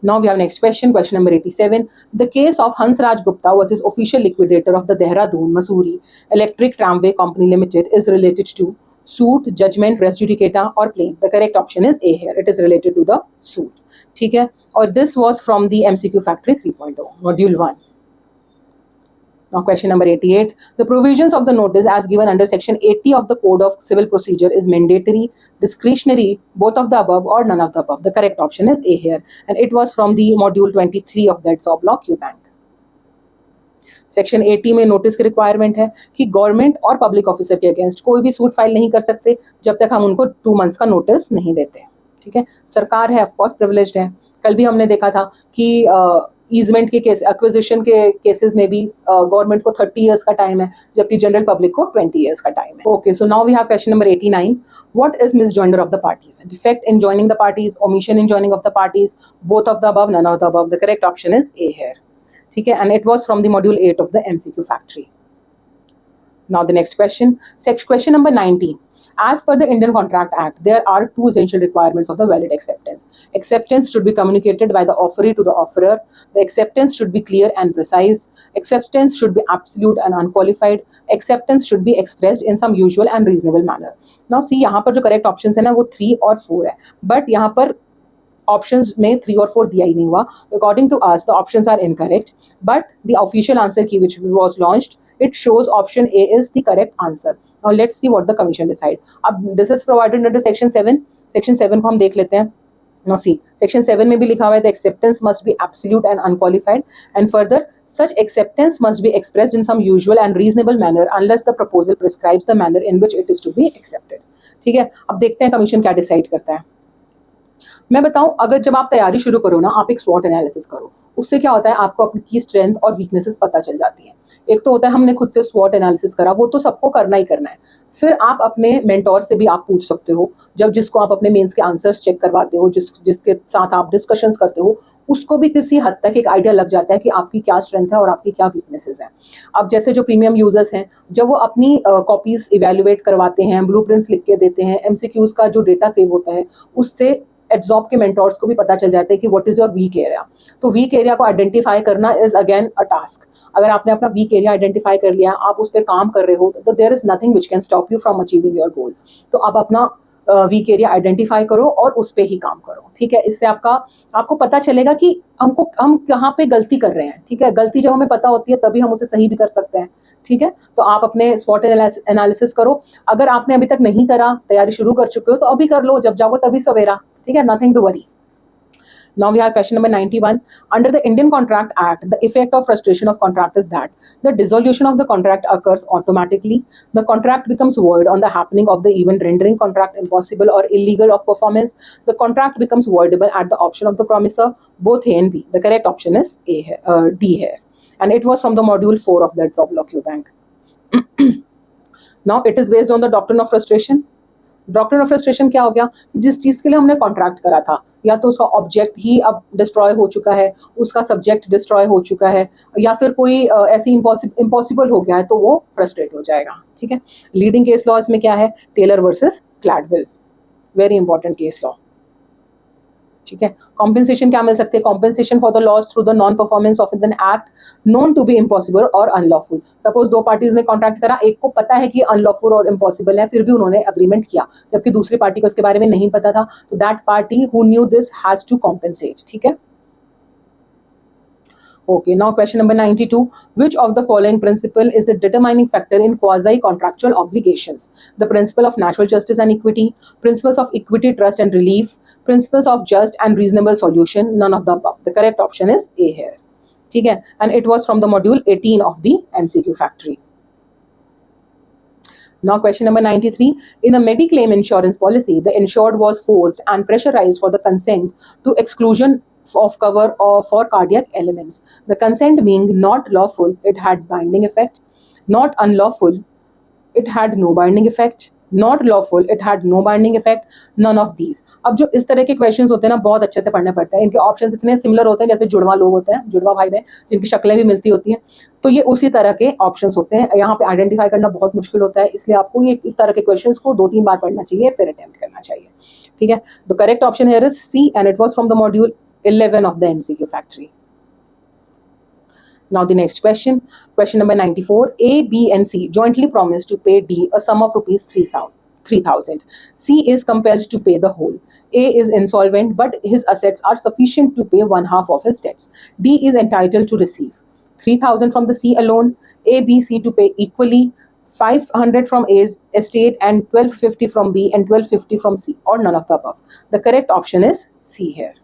Now we have next question, question number 87. The case of Hansraj Gupta versus official liquidator of the Dehradun, Mussoorie Electric Tramway Company Limited is related to suit, judgment, res judicata or plain. The correct option is A here. It is related to the suit. ठीक है. और this was from the MCQ Factory 3.0, module 1. Now question number 88. The provisions of the notice as given under section 80 of the Code of Civil Procedure is mandatory, discretionary, both of the above or none of the above. The correct option is A here, and it was from the module 23 of that Job Law Q Bank. Section 80 में notice की requirement है कि government और public officer के against कोई भी suit file नहीं कर सकते जब तक हम उनको 2 मंथ्स का नोटिस नहीं देते. ठीक है. सरकार है ऑफकोर्स प्रिविलेज्ड है. कल भी हमने देखा था कि ईजमेंट के केस, एक्विजिशन के केसेस में भी गवर्नमेंट को 30 इयर्स का टाइम है, जबकि जनरल पब्लिक को 20 इयर्स का टाइम है. Okay, so now we have question number 89. What is misjoinder of the parties? Defect in joining the parties, omission in joining of the parties, both of the above, none of the above. The correct option is a here. ठीक है. And it was from the module 8 of the MCQ factory. Now the next question, question number 19. As per the Indian Contract Act, there are 2 essential requirements of the valid acceptance. Acceptance should be communicated by the offeree to the offerer. The acceptance should be clear and precise. Acceptance should be absolute and unqualified. Acceptance should be expressed in some usual and reasonable manner. Now see, यहाँ पर जो correct options है ना वो 3 और 4 है, but यहाँ पर ऑप्शंस में 3 और 4 दिया ही नहीं हुआ. According to us the options are incorrect, but the official answer key which was launched, it shows option A is the correct answer. Now let's see what the commission decide. अब this is provided under section 7. section 7 को हम देख लेते हैं. Now see, section 7 में भी लिखा हुआ है the acceptance must be absolute and unqualified, and further such acceptance must be expressed in some usual and reasonable manner unless the proposal prescribes the manner in which it is to be accepted. ठीक है. अब देखते हैं commission क्या decide करता है. मैं बताऊं, अगर जब आप तैयारी शुरू करो ना, आप एक स्वॉट एनालिसिस करो. उससे क्या होता है, आपको अपनी की स्ट्रेंथ और वीकनेसेस पता चल जाती है. एक तो होता है हमने खुद से स्वॉट एनालिसिस करा, वो तो सबको करना ही करना है. फिर आप अपने मेंटोर से भी आप पूछ सकते हो, जब जिसको आप अपने मेंस के आंसर्स चेक करवाते हो, जिसके साथ आप डिस्कशंस करते हो, उसको भी किसी हद तक एक आइडिया लग जाता है कि आपकी क्या स्ट्रेंथ है और आपकी क्या वीकनेसेस हैं. अब जैसे जो प्रीमियम यूजर्स हैं, जब वो अपनी कॉपीज इवेल्युएट करवाते हैं, ब्लूप्रिंट्स लिख के देते हैं, एमसीक्यूज का जो डेटा सेव होता है, उससे एब्जॉर्ब के मेंटोर्स को भी पता चल जाता है कि what is your weak area. तो वीक एरिया को आइडेंटिफाई करना इज अगेन अ टास्क. अगर आपने अपना वीक एरिया आइडेंटिफाई कर लिया, आप उस पर काम कर रहे हो, तो there is nothing which can stop you from achieving your goal. तो आप अपना वीक एरिया आइडेंटिफाई करो और उस पर ही काम करो. ठीक है. इससे आपको पता चलेगा कि हम कहाँ पे गलती कर रहे हैं. ठीक है. गलती जब हमें पता होती है तभी हम उसे सही भी कर सकते हैं. ठीक है. तो आप अपने स्वॉट एनालिसिस करो. अगर आपने अभी तक नहीं करा, तैयारी शुरू कर चुके हो, तो अभी कर लो, जब जाओ तभी सवेरा. ठीक है. Nothing to worry. Now we have question number 91. Under the Indian Contract Act, the effect of frustration of contract is that the dissolution of the contract occurs automatically. The contract becomes void on the happening of the event rendering contract impossible or illegal of performance. The contract becomes voidable at the option of the promisor, both A and B. The correct option is D here. And it was from the module 4 of that job lock bank. Now it is based on the doctrine of frustration. Doctrine of frustration क्या हो गया, जिस चीज के लिए हमने contract करा था या तो उसका ऑब्जेक्ट ही अब डिस्ट्रॉय हो चुका है, उसका सब्जेक्ट डिस्ट्रॉय हो चुका है, या फिर कोई ऐसी इम्पॉसिबल हो गया है, तो वो फ्रस्ट्रेट हो जाएगा. ठीक है. लीडिंग केस लॉ इसमें क्या है, Taylor versus Caldwell, very important case law. ठीक है. कॉम्पेंसेशन क्या मिल सकते हैं, compensation for the loss through the non performance of an act known to be impossible और अनलॉफुल. सपोज दो पार्टीज ने कॉन्ट्रैक्ट करा, एक को पता है कि अनलॉफुल और इम्पॉसिबल है, फिर भी उन्होंने अग्रीमेंट किया, जबकि दूसरी पार्टी को इसके बारे में नहीं पता था, तो that party who knew this has to compensate. ठीक है. Okay, now question number 92. Which of the following principle is the determining factor in quasi-contractual obligations? The principle of natural justice and equity, principles of equity, trust and relief, principles of just and reasonable solution, none of the above. The correct option is A here. ठीक है. And it was from the module 18 of the MCQ factory. Now question number 93. In a Mediclaim insurance policy, the insured was forced and pressurized for the consent to exclusion of cover for cardiac elements. The consent being not lawful, it had binding effect. Not unlawful, it had no binding effect. Not lawful, it had no binding effect. None of these. अब जो इस तरह के questions होते हैं ना, बहुत अच्छे से पढ़ने पड़ते हैं. इनके ऑप्शंस इतने सिमिलर होते हैं जैसे जुड़वा लोग होते हैं, जुड़वा भाई बहन जिनकी शक्लें भी मिलती होती हैं, तो ये उसी तरह के ऑप्शंस होते हैं. यहाँ पे आइडेंटिफाई करना बहुत मुश्किल होता है, इसलिए आपको ये इस तरह के क्वेश्चंस को 2-3 बार पढ़ना चाहिए, फिर अटेम्प्ट करना चाहिए. ठीक है. The correct option here is C and it was from the module 11 of the MCQ factory. Now the next question, question number 94. A, B and C jointly promise to pay D a sum of rupees 3,000. C is compelled to pay the whole. A is insolvent but his assets are sufficient to pay one half of his debts. D is entitled to receive 3,000 from the C alone, A, B, C to pay equally, 500 from A's estate and 1250 from B and 1250 from C, or none of the above. The correct option is C here.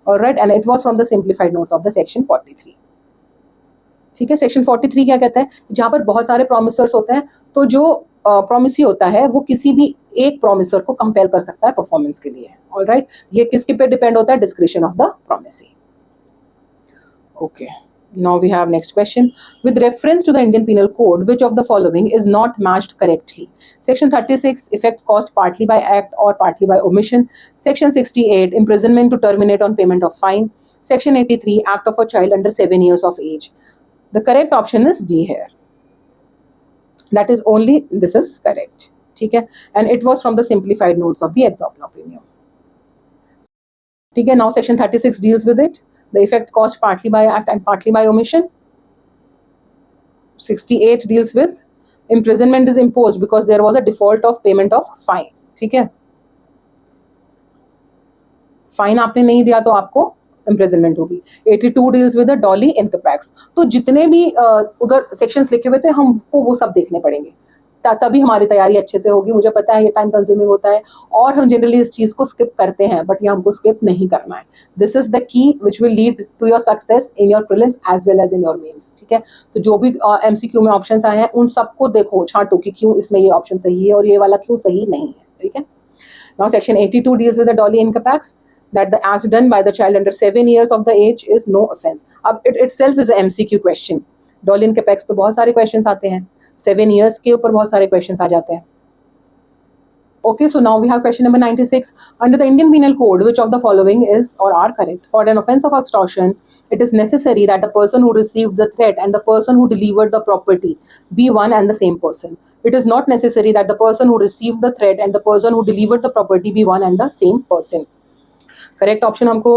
All right, and it was from the simplified notes of the section 43. ठीक है. Section 43 क्या कहता है, जहां पर बहुत सारे प्रोमिसर्स होते हैं, तो जो प्रोमिसी होता है वो किसी भी एक प्रोमिसर को कंपेल कर सकता है परफॉर्मेंस के लिए. All right. ये किसके पे डिपेंड होता है, discretion of the promisee. Okay. Now we have next question. With reference to the Indian Penal Code, which of the following is not matched correctly? Section 36, effect caused partly by act or partly by omission. Section 68, imprisonment to terminate on payment of fine. Section 83, act of a child under 7 years of age. The correct option is D here. That is only, this is correct. ठीक है. And it was from the simplified notes of the exam law premium. ठीक है. Now section 36 deals with it. The effect caused partly by act and partly by omission. 68 deals with imprisonment is imposed because there was a default of payment of fine. ठीक है. Fine आपने नहीं दिया तो आपको imprisonment होगी. 82 deals with the dolly incapax. तो जितने भी उधर sections लिखे हुए थे हमको वो सब देखने पड़ेंगे, तभी हमारी तैयारी अच्छे से होगी. मुझे पता है ये टाइम कंज्यूमिंग होता है और हम जनरली इस चीज को स्किप करते हैं, बट ये हमको स्किप नहीं करना है. This is the key which will lead to your success in your prelims as well as in your mains. ठीक है. तो जो भी एमसीक्यू में ऑप्शंस आए हैं उन सबको देखो, छांटो कि क्यों इसमें ये ऑप्शन सही है और ये वाला क्यों सही नहीं है. ठीक है. Now section 82 deals with the doli incapax, that the act done by the child under 7 years of the age is no offense. अब it itself is a MCQ question. Doli incapax पे बहुत सारे क्वेश्चंस आते हैं, 7 years के ऊपर बहुत सारे क्वेश्चंस आ जाते हैं. Okay, so now we have question number 96. Under the Indian Penal Code, which of the following is or are correct? For an offense of extortion, it is necessary that the person who received the threat and the person who delivered the property be one and the same person. It is not necessary that the person who received the threat and the person who delivered the property be one and the same person. Correct option हमको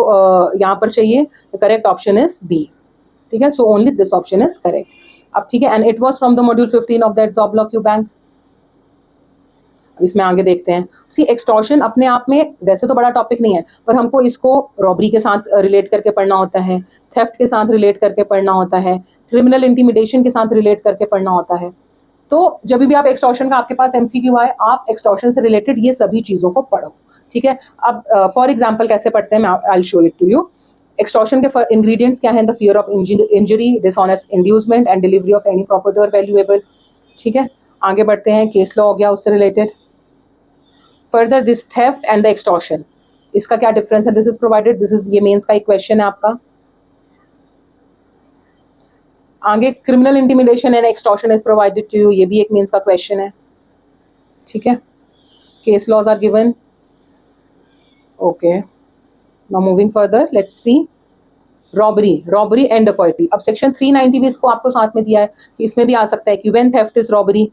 यहाँ पर चाहिए. Correct option is B. ठीक है. So only this option is correct. अब ठीक है. And it was from the module 15 of that job lock bank. अब इसमें आगे देखते हैं. सी एक्सटॉर्शन अपने आप में वैसे तो बड़ा टॉपिक नहीं है, पर हमको इसको रॉबरी के साथ रिलेट करके पढ़ना होता है, थेफ्ट के साथ रिलेट करके पढ़ना होता है, क्रिमिनल इंटिमिडेशन के साथ रिलेट करके पढ़ना होता है. तो जब भी आप एक्सटॉर्शन का आपके पास एमसीक्यू आए, आप एक्सटॉर्शन से रिलेटेड ये सभी चीज़ों को पढ़ो. ठीक है. अब फॉर एग्जाम्पल कैसे पढ़ते हैं, मैं I will show it to you. Extortion के इंग्रेडिएंट्स क्या हैं? The fear of injury, dishonest inducement and delivery of any property or valuable. ठीक है, आगे बढ़ते हैं, केस लॉ हो गया उससे related. Further this theft and the extortion, इसका क्या डिफरेंस है? This is provided, this is, ये मेंस का एक क्वेश्चन है आपका। आगे criminal intimidation and extortion is provided to you, ये भी एक मेंस का क्वेश्चन है। ठीक है, case laws are given. Okay, now moving further, let's see robbery and dacoity. अब सेक्शन 390 भी इसको आपको साथ में दिया है कि इसमें भी आ सकता है कि व्हेन थेफ्ट इज रॉबरी,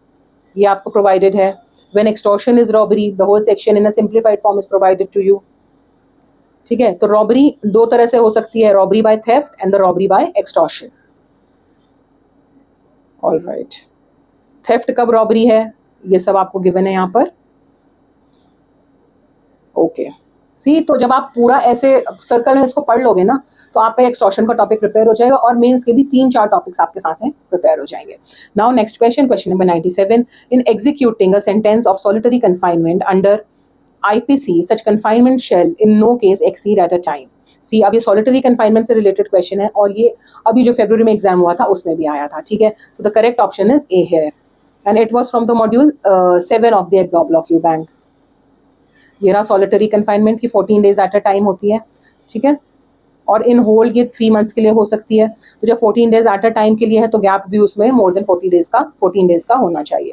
ये आपको प्रोवाइडेड है। When extortion is robbery, the whole section in a simplified form is provided to you. ठीक है, तो रॉबरी दो तरह से हो सकती है, robbery by theft and the robbery by extortion. Alright, theft कब रॉबरी है, ये सब आपको गिवन है यहाँ पर। ओके सी, तो जब आप पूरा ऐसे सर्कल में इसको पढ़ लोगे ना, तो आपका एक्सटॉर्शन का टॉपिक प्रिपेयर हो जाएगा और मेंस के भी 3-4 टॉपिक्स आपके साथ में प्रिपेयर हो जाएंगे। Now next question, question number 97, in executing a sentence of solitary confinement under IPC, such confinement shall in no case exceed at a time. See, अब ये सॉलिटरी कन्फाइनमेंट से रिलेटेड क्वेश्चन है और ये अभी जो फरवरी में एग्जाम हुआ था उसमें भी आया था। ठीक है, तो the correct option is A here and it was from the module 7 of the exam block Q bank. ये रहा सॉलिटरी कन्फाइनमेंट की 14 डेज एट अ टाइम होती है। ठीक है, और इन होल ये 3 मंथ्स के लिए हो सकती है। तो जब 14 डेज एट अ टाइम के लिए है तो गैप भी उसमें मोर देन 14 डेज का होना चाहिए।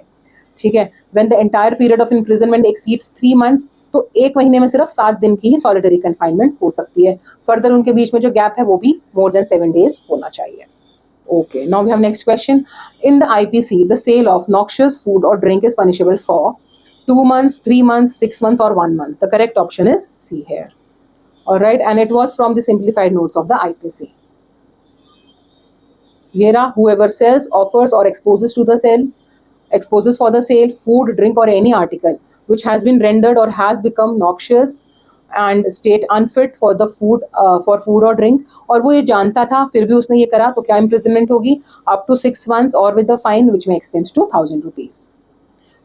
ठीक है, when the entire period of imprisonment exceeds 3 months, तो एक महीने में सिर्फ 7 दिन की ही सॉलिटरी कन्फाइनमेंट हो सकती है। फर्दर उनके बीच में जो गैप है वो भी मोर देन 7 डेज होना चाहिए। Okay, now we have next question. In the IPC, the sale of noxious food or drink is punishable for 2 months, 3 months, 6 months, or 1 month. The correct option is C here. All right, and it was from the simplified notes of the IPC. Here, whoever sells, offers, or exposes for the sale food, drink, or any article which has been rendered or has become noxious and state unfit for the food or drink, और वो ये जानता था फिर भी उसने ये करा, तो क्या imprisonment होगी? Up to 6 months or with the fine which may extend to 1,000 rupees.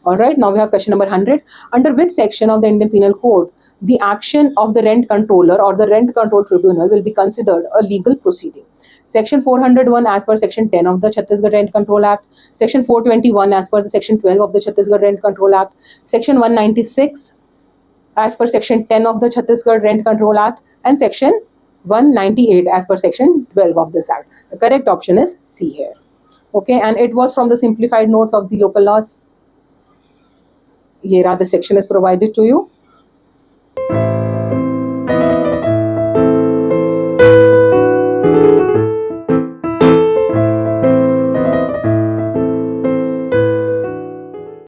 All right, now we have question number 100. Under which section of the Indian Penal Code the action of the rent controller or the rent control tribunal will be considered a legal proceeding? Section 401 as per section 10 of the Chhattisgarh Rent Control Act, section 421 as per the section 12 of the Chhattisgarh Rent Control Act, section 196 as per section 10 of the Chhattisgarh Rent Control Act, and section 198 as per section 12 of this act. The correct option is C here. Okay, and it was from the simplified notes of the local laws. Here the section is provided to you.